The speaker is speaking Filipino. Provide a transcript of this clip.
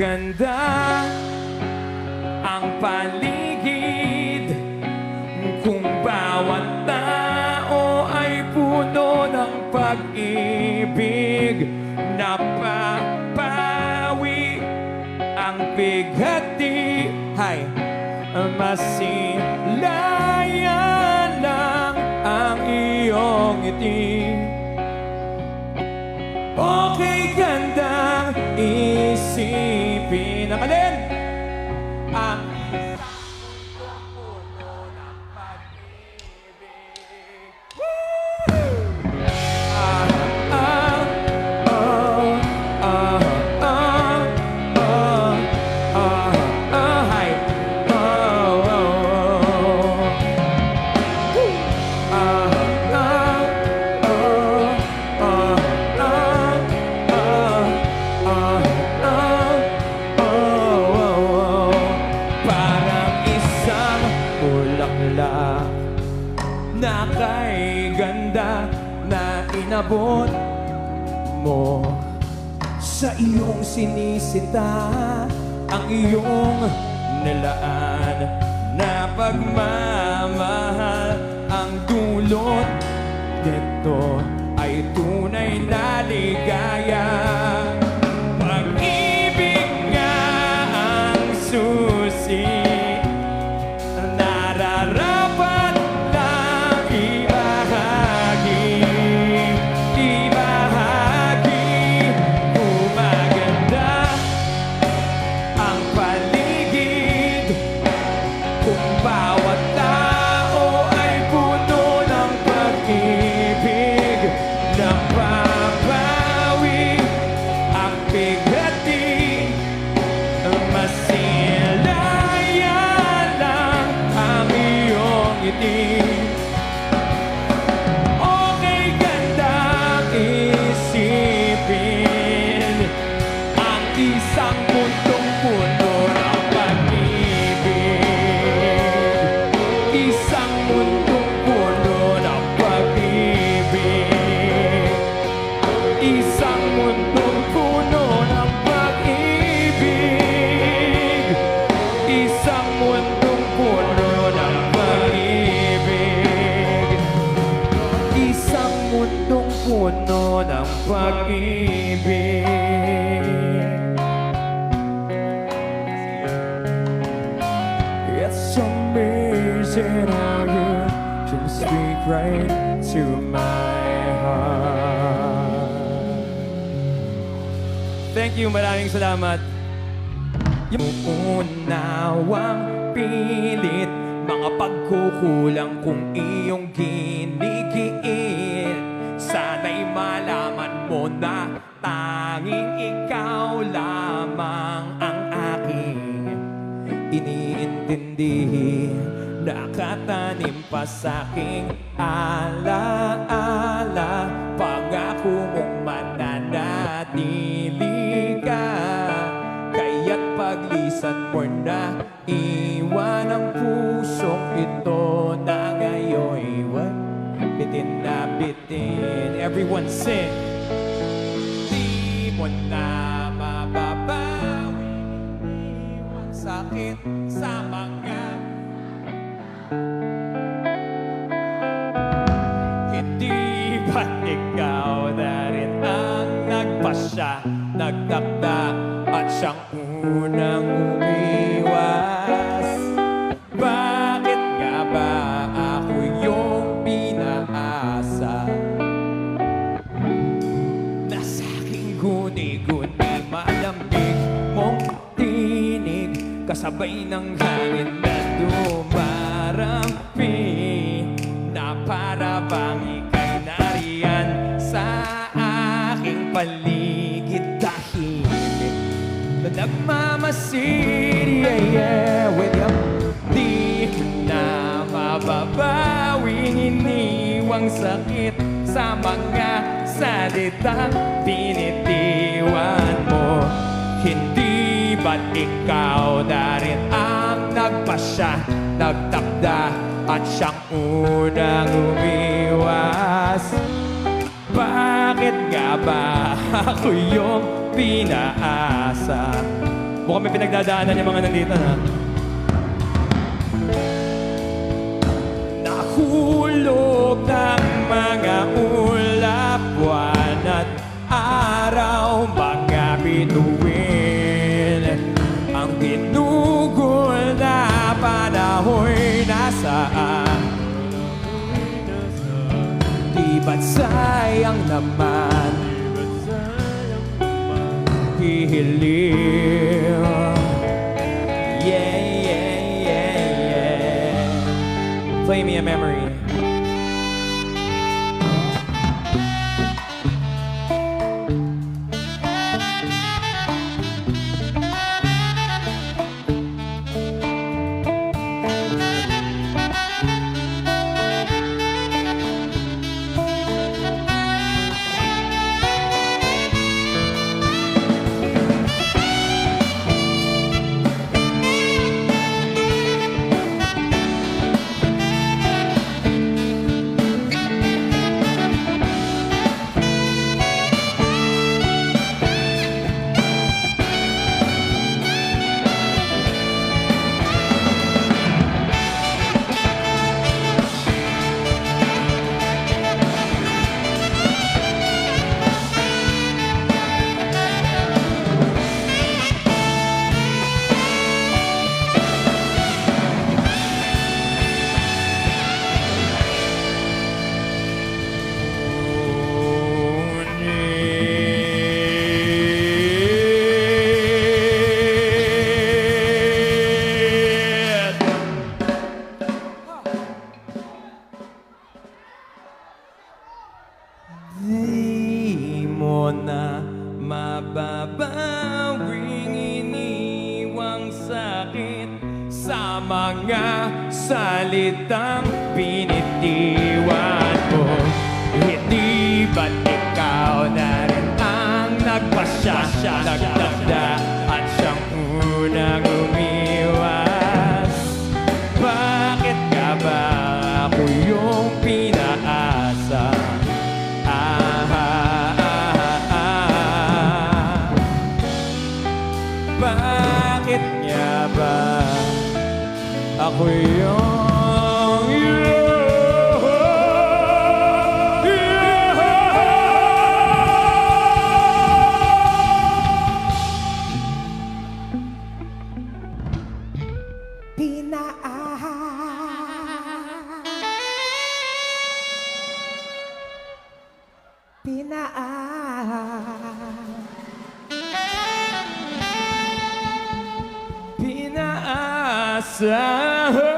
ganda ang paligid kung bawat tao ay puno ng pag-ibig. Napapawi ang bigati, masilayan lang ang iyong ngiti. Okay gandang isipin ang alin? Ang isang puno ng pag-ibig. Na kay ganda na inabot mo sa iyong sinisita, ang iyong nilaan na pagmamahal. Ang dulot nito ay tunay na ligaya. Pag-ibig nga ang susi, nararapat lang ibahagi. Gumaganda ang paligid kung bawat tao ay puno ng pag-ibig. Napapawi ang bigati, masilaya lang ang iyong ngiti. Okay gandang isipin ang isang mundong puno ng pag-ibig. Isang mundong puno ng pag-ibig. Isang mundong puno ng pag-ibig. Isang mundong puno ng pag-ibig. Isang mundong puno ng pag-ibig. It's amazing how you can speak right to my heart. Thank you, maraming salamat. Yung unawang pilit, mga pagkukulang kung iyong ginigiit. Sana'y malaman mo na tanging ikaw lamang ang aking iniintindi. Nakatanim pa sa'king alaala, pangako mong mananatili ka. Kaya't paglisan mo na iwan ang pusong ito na ngayon'y bitin na bitin. Everyone sing. Di mo na mababawi iwan sakit sa mga hindi ba't ikaw na rin ang nagpasya, nagtakda at siyang unang umiwas? Bakit nga ba ako yung pinaasa? Nasa aking guni-guni malambig mong tinig, kasabay ng hangin na dumarampi, na para bang ika'y nariyan sa aking paligid. Tahimik na nagmamasid, with you. Di na mababawing iniwang sakit sa mga salitang binitiwan mo. Hindi ba't ikaw na rin ang nagpasya, nagtakda at siyang unang umiwas? Bakit nga ba ako yung pinaasa? Mukhang may pinagdadaanan yung mga nandito na. Nahulog ng mga ulap, buwan at araw, mga bituin. Ang ginugol na panahoy nasaan? Di ba't sayang naman hihiling? Yeah, yeah, yeah, yeah. Play me a memory. Di mo na mababawing iniwang sakit sa mga salitang binitiwan mo. Hindi ba't ikaw na rin ang nagpasya, nagtanda at siyang unang umiwas? Bakit ka ba ako yung pinaasa? Bakit nga ba ako yung pinaasa?